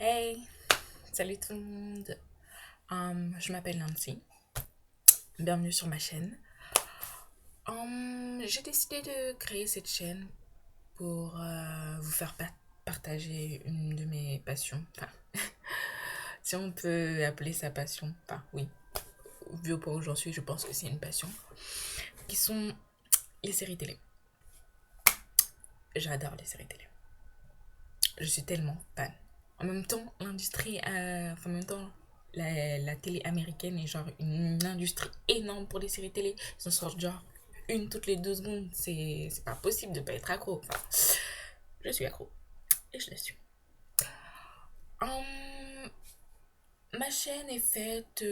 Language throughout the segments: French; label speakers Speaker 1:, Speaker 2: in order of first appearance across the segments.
Speaker 1: Hey, salut tout le monde. Je m'appelle Nancy. Bienvenue sur ma chaîne. J'ai décidé de créer cette chaîne pour vous faire partager une de mes passions. Enfin, si on peut appeler ça passion. Enfin, oui. Vu au point où j'en suis, je pense que c'est une passion. Qui sont les séries télé. J'adore les séries télé. Je suis tellement fan. En même temps, en même temps, la télé américaine est genre une industrie énorme pour les séries télé. Ils en sortent genre une toutes les 2 secondes. C'est pas possible de pas être accro. Enfin, je suis accro et je l'assume. Hum, Ma chaîne est faite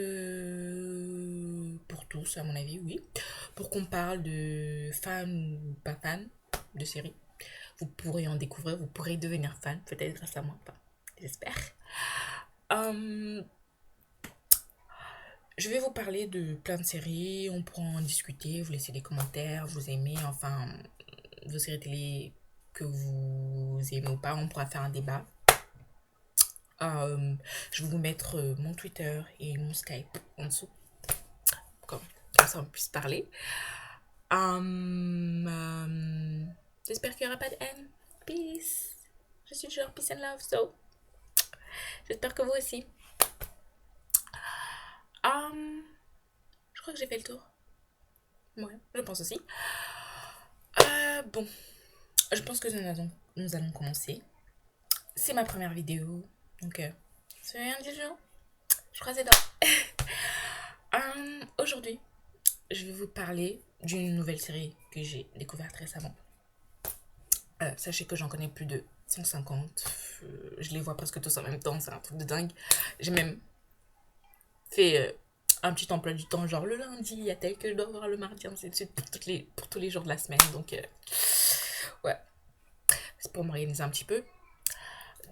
Speaker 1: pour tous, à mon avis, oui. Pour qu'on parle de fans ou pas fans de séries. Vous pourrez en découvrir, vous pourrez devenir fan, peut-être grâce à moi. Enfin, j'espère. Hum, Je vais vous parler de plein de séries, on pourra en discuter, vous laissez des commentaires, vous aimez, enfin, vos séries télé que vous aimez ou pas, on pourra faire un débat. Euh, je vais vous mettre mon Twitter et mon Skype en dessous, comme, comme ça on puisse parler. J'espère qu'il n'y aura pas de haine. Peace. Je suis genre peace and love, so j'espère que vous aussi. Um, je crois que j'ai fait le tour. Ouais, je pense aussi. Bon, je pense que nous allons commencer. C'est ma première vidéo, donc soyez indulgents. Je croise les doigts. Aujourd'hui, je vais vous parler d'une nouvelle série que j'ai découverte récemment. Sachez que j'en connais plus de 150. Je les vois presque tous en même temps, c'est un truc de dingue. J'ai même fait un petit emploi du temps, genre le lundi, il y a tel que je dois voir le mardi, ainsi de suite, pour tous les jours de la semaine. Donc, ouais, c'est pour m'organiser un petit peu.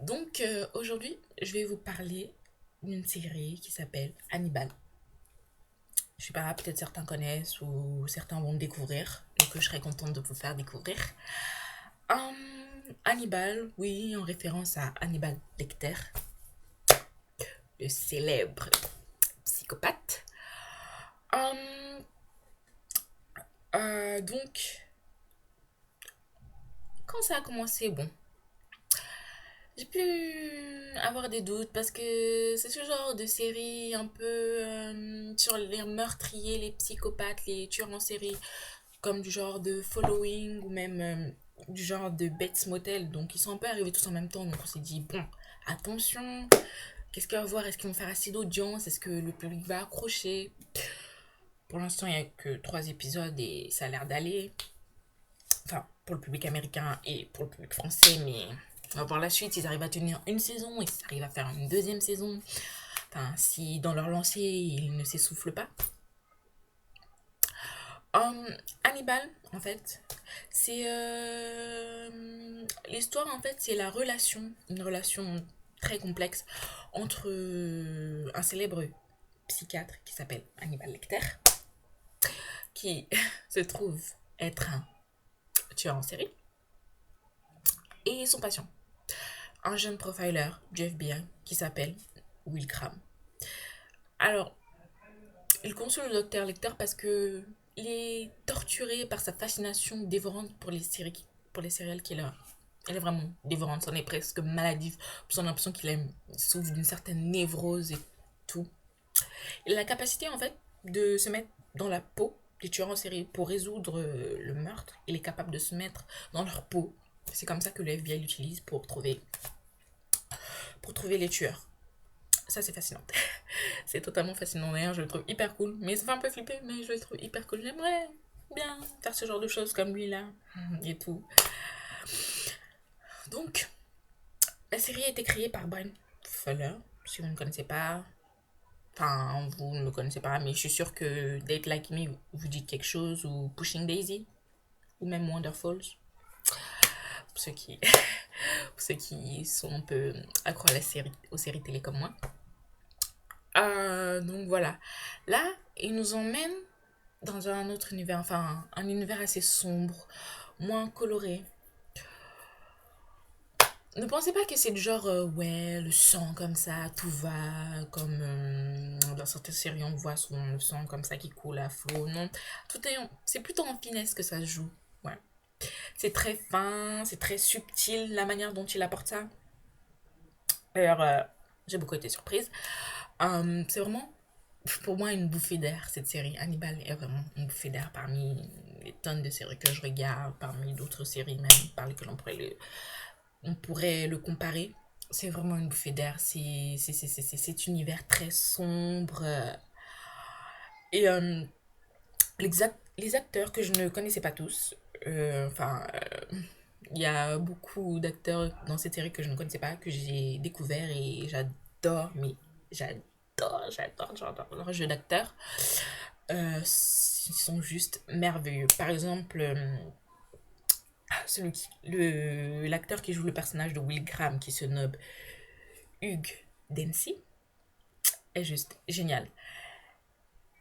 Speaker 1: Donc aujourd'hui, je vais vous parler d'une série qui s'appelle Hannibal. Je sais pas, peut-être certains connaissent ou certains vont me découvrir, et que je serais contente de vous faire découvrir. Hannibal, oui, en référence à Hannibal Lecter, le célèbre psychopathe. Hum, donc, quand ça a commencé, bon, j'ai pu avoir des doutes parce que c'est ce genre de série un peu sur les meurtriers, les psychopathes, les tueurs en série, comme du genre de Following ou même du genre de Bates Motel. Donc ils sont un peu arrivés tous en même temps. Donc on s'est dit, bon, attention, qu'est-ce qu'il va voir? Est-ce qu'ils vont faire assez d'audience? Est-ce que le public va accrocher? Pour l'instant, il n'y a que 3 épisodes et ça a l'air d'aller. Enfin, pour le public américain et pour le public français, mais on va voir la suite. Ils arrivent à tenir une saison et s'ils arrivent à faire une deuxième saison. Enfin, si dans leur lancée, ils ne s'essoufflent pas. Hannibal, en fait, c'est l'histoire, en fait, c'est une relation très complexe entre un célèbre psychiatre qui s'appelle Hannibal Lecter, qui se trouve être un tueur en série, et son patient, un jeune profiler du FBI qui s'appelle Will Cram. Alors, il consulte le docteur Lecter parce que il est torturé par sa fascination dévorante pour les serial killers. Elle est vraiment dévorante, c'en est presque maladif. On a l'impression il souffre d'une certaine névrose et tout. Il a la capacité en fait de se mettre dans la peau des tueurs en série pour résoudre le meurtre. Il est capable de se mettre dans leur peau. C'est comme ça que le FBI l'utilise pour trouver les tueurs. Ça, c'est fascinant. C'est totalement fascinant. D'ailleurs, je le trouve hyper cool. Mais ça fait un peu flipper, mais je le trouve hyper cool. J'aimerais bien faire ce genre de choses comme lui là et tout. Donc, la série a été créée par Brian Fuller. Si vous ne connaissez pas, enfin, vous ne me connaissez pas, mais je suis sûre que Date Like Me vous dit quelque chose, ou Pushing Daisy, ou même Wonderfalls. Pour ceux qui, pour ceux qui sont un peu accro à aux séries télé comme moi. Donc voilà. Là, il nous emmène dans un autre univers, enfin un univers assez sombre, moins coloré. Ne pensez pas que c'est du genre, ouais, le sang comme ça, tout va, comme dans certaines séries, on voit souvent le sang comme ça qui coule à flot. Non, c'est plutôt en finesse que ça se joue. Ouais. C'est très fin, c'est très subtil la manière dont il apporte ça. D'ailleurs, j'ai beaucoup été surprise. C'est vraiment, pour moi, une bouffée d'air, cette série. Hannibal est vraiment une bouffée d'air parmi les tonnes de séries que je regarde, parmi d'autres séries même par lesquelles on pourrait le comparer. C'est vraiment une bouffée d'air. C'est cet univers très sombre. Et les acteurs que je ne connaissais pas tous, il y a beaucoup d'acteurs dans cette série que je ne connaissais pas, que j'ai découvert et j'adore, mais j'adore leur jeu d'acteur. Ils sont juste merveilleux. Par exemple, l'acteur qui joue le personnage de Will Graham, qui se nomme Hugh Dancy, est juste génial.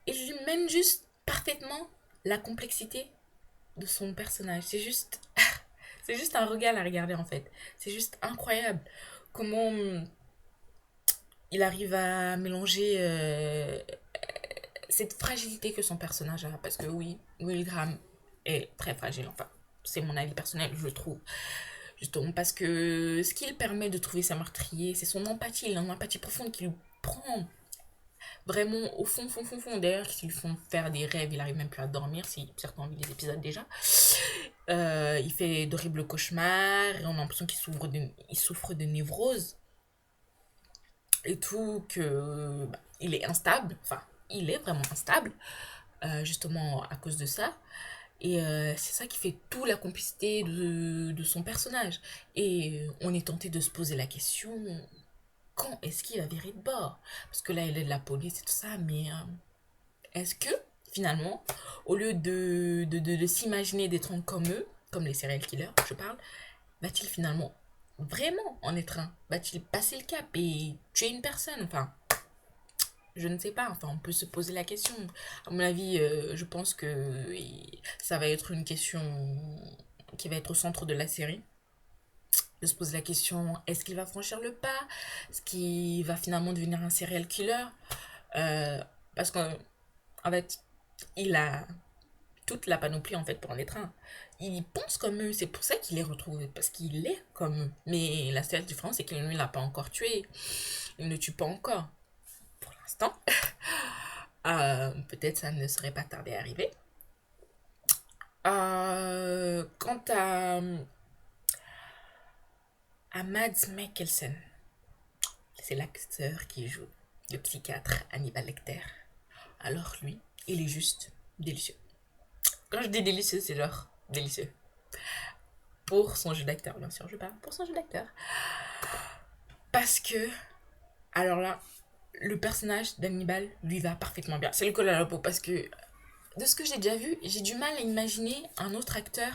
Speaker 1: Et je lui mène juste parfaitement la complexité de son personnage. C'est juste un regard à regarder en fait. C'est juste incroyable comment il arrive à mélanger cette fragilité que son personnage a. Parce que oui, Will Graham est très fragile. Enfin, c'est mon avis personnel, je le trouve. Justement parce que ce qui lui permet de trouver sa meurtrier, c'est son empathie. Il a une empathie profonde qui lui prend vraiment au fond. D'ailleurs, s'ils font faire des rêves, il arrive même plus à dormir, si certains ont vu les épisodes déjà. Il fait d'horribles cauchemars, et on a l'impression il souffre de névrose et tout, que il est instable, enfin, il est vraiment instable, justement à cause de ça. Et c'est ça qui fait toute la complicité de son personnage. Et on est tenté de se poser la question, quand est-ce qu'il va virer de bord? Parce que là, il est de la police et tout ça, mais est-ce que, finalement, au lieu de s'imaginer d'être un comme eux, comme les serial killers, je parle, va-t-il finalement vraiment en être un? Va-t-il passer le cap et tuer une personne? Enfin, je ne sais pas. Enfin, on peut se poser la question. À mon avis, je pense que ça va être une question qui va être au centre de la série. De se poser la question, est-ce qu'il va franchir le pas? Est-ce qu'il va finalement devenir un serial killer? Parce qu'en fait, il a toute la panoplie en fait pour en être un. Il pense comme eux, c'est pour ça qu'il les retrouve, parce qu'il est comme eux. Mais la seule différence, c'est qu'il ne l'a pas encore tué. Il ne tue pas encore, pour l'instant. Peut-être ça ne serait pas tardé à arriver. Quant à Mads Mikkelsen, c'est l'acteur qui joue le psychiatre Hannibal Lecter. Alors lui, il est juste délicieux. Quand je dis délicieux, c'est genre délicieux. Pour son jeu d'acteur, bien sûr, je parle pour son jeu d'acteur. Parce que, alors là, le personnage d'Hannibal lui va parfaitement bien. C'est le col à la peau parce que, de ce que j'ai déjà vu, j'ai du mal à imaginer un autre acteur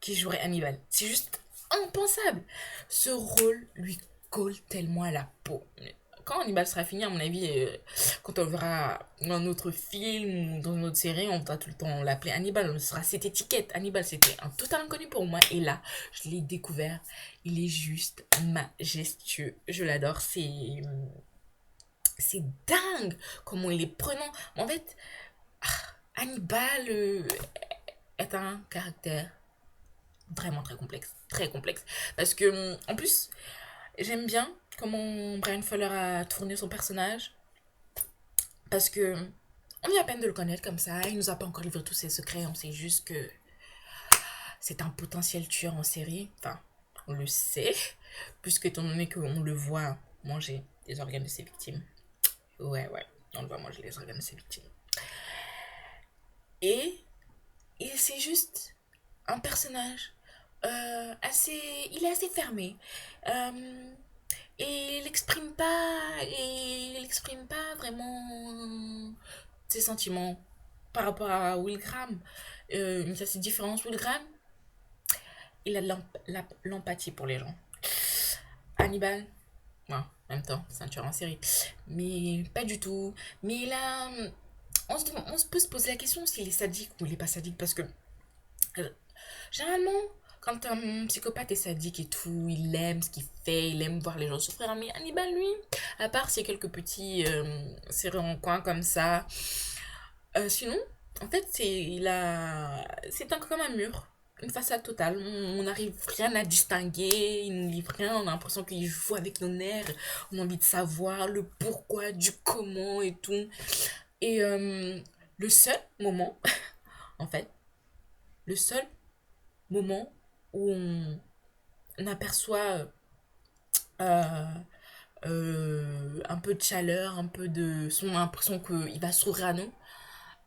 Speaker 1: qui jouerait Hannibal. C'est juste impensable. Ce rôle lui colle tellement à la peau. Quand Hannibal sera fini, à mon avis, quand on verra dans un autre film ou dans une autre série, on va tout le temps l'appeler Hannibal. Ce sera cette étiquette. Hannibal, c'était un total inconnu pour moi. Et là, je l'ai découvert. Il est juste majestueux. Je l'adore. C'est dingue comment il est prenant. En fait, Hannibal est un caractère vraiment très complexe. Très complexe. Parce que, en plus, j'aime bien comment Brian Fuller a tourné son personnage. Parce que on vient à peine de le connaître comme ça. Il nous a pas encore livré tous ses secrets. On sait juste que c'est un potentiel tueur en série. Enfin, on le sait. Puisque étant donné qu'on le voit manger les organes de ses victimes. Ouais. On le voit manger les organes de ses victimes. Et, et c'est juste un personnage assez. Il est assez fermé. Euh, et il exprime pas vraiment ses sentiments par rapport à Will Graham. Ça c'est différent. Will Graham, il a de l'empathie pour les gens. Hannibal, ouais, en même temps, c'est un tueur en série. Mais pas du tout. Mais là, on peut se poser la question s'il est sadique ou il est pas sadique. Parce que, généralement, quand un psychopathe est sadique et tout, il aime ce qu'il fait, il aime voir les gens souffrir. Mais Hannibal, lui, à part ces quelques petits serrés en coin comme ça, sinon, en fait, c'est comme un mur. Une façade totale. On n'arrive rien à distinguer, il ne livre rien. On a l'impression qu'il joue avec nos nerfs. On a envie de savoir le pourquoi, du comment et tout. Et le seul moment, en fait, le seul moment où on aperçoit euh, un peu de chaleur, un peu de... On a l'impression qu'il va s'ouvrir à nous.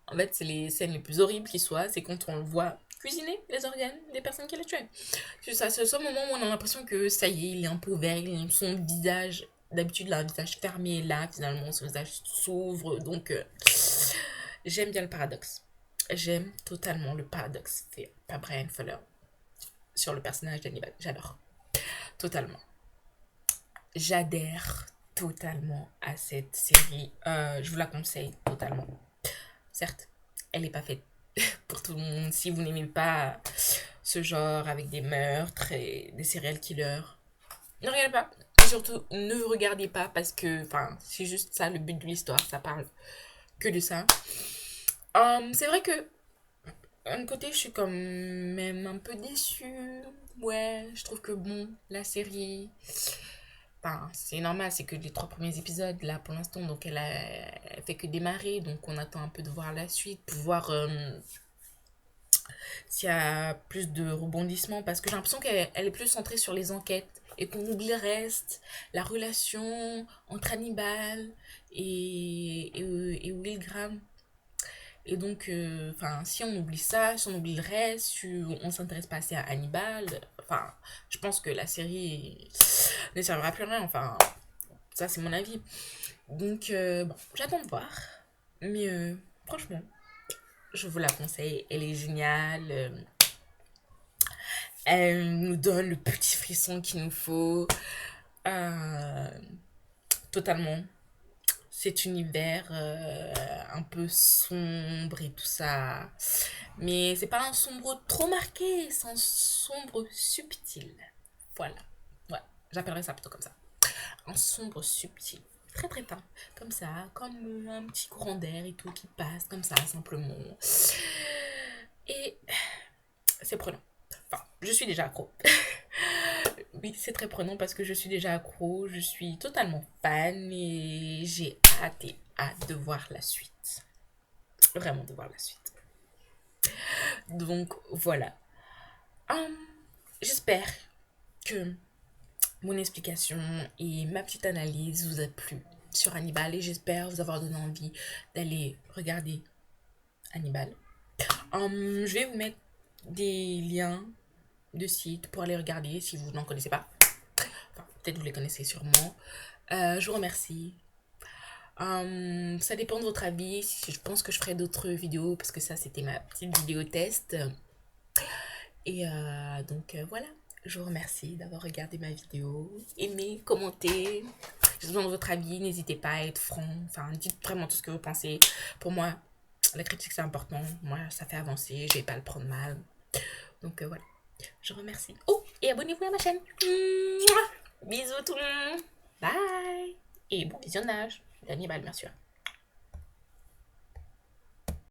Speaker 1: En fait, c'est les scènes les plus horribles qui soient, c'est quand on le voit cuisiner les organes des personnes qu'il a tuées. C'est ça, c'est le seul moment où on a l'impression que ça y est, il est un peu ouvert, son visage, d'habitude, il a un visage fermé, là, finalement, son visage s'ouvre, donc j'aime bien le paradoxe. J'aime totalement le paradoxe fait par Brian Fuller sur le personnage d'Hannibal. J'adore. Totalement. J'adhère totalement à cette série. Je vous la conseille totalement. Certes, elle n'est pas faite pour tout le monde. Si vous n'aimez pas ce genre avec des meurtres et des serial killers, ne regardez pas. Et surtout, ne regardez pas parce que, enfin, c'est juste ça le but de l'histoire. Ça parle que de ça. C'est vrai que d'un côté, je suis quand même un peu déçue. Ouais, je trouve que bon, la série, enfin, c'est normal, c'est que les 3 premiers épisodes là pour l'instant, donc elle fait que démarrer, donc on attend un peu de voir la suite, pour voir s'il y a plus de rebondissements, parce que j'ai l'impression qu'elle est plus centrée sur les enquêtes et qu'on oublie le reste, la relation entre Hannibal et Will Graham. Et donc, enfin, si on oublie ça, si on oublie le reste, si on s'intéresse pas assez à Hannibal, enfin, je pense que la série ne servira plus à rien. Enfin, ça, c'est mon avis. Donc, bon, j'attends de voir. Mais franchement, je vous la conseille. Elle est géniale. Elle nous donne le petit frisson qu'il nous faut. Euh, totalement. Cet univers un peu sombre et tout ça. Mais c'est pas un sombre trop marqué, c'est un sombre subtil. Voilà. Ouais, j'appellerais ça plutôt comme ça. Un sombre subtil. Très très fin. Comme ça, comme un petit courant d'air et tout qui passe comme ça, simplement. Et c'est prenant. Enfin, je suis déjà accro. Oui, c'est très prenant parce que je suis déjà accro, je suis totalement fan et j'ai hâte de voir la suite. Vraiment de voir la suite. Donc voilà. Hum, J'espère que mon explication et ma petite analyse vous a plu sur Hannibal et j'espère vous avoir donné envie d'aller regarder Hannibal. Je vais vous mettre des liens de sites pour aller regarder si vous n'en connaissez pas. Enfin, peut-être vous les connaissez sûrement. Je vous remercie. Ça dépend de votre avis. Je pense que je ferai d'autres vidéos parce que ça, c'était ma petite vidéo test. Et voilà. Je vous remercie d'avoir regardé ma vidéo. Aimez, commentez. J'ai besoin de votre avis. N'hésitez pas à être franc. Enfin, dites vraiment tout ce que vous pensez. Pour moi, la critique, c'est important. Moi, ça fait avancer. Je vais pas le prendre mal. Donc voilà. Je vous remercie. Oh, et abonnez-vous à ma chaîne. Bisous tout le monde. Bye. Et bon visionnage. Hannibal, bien sûr.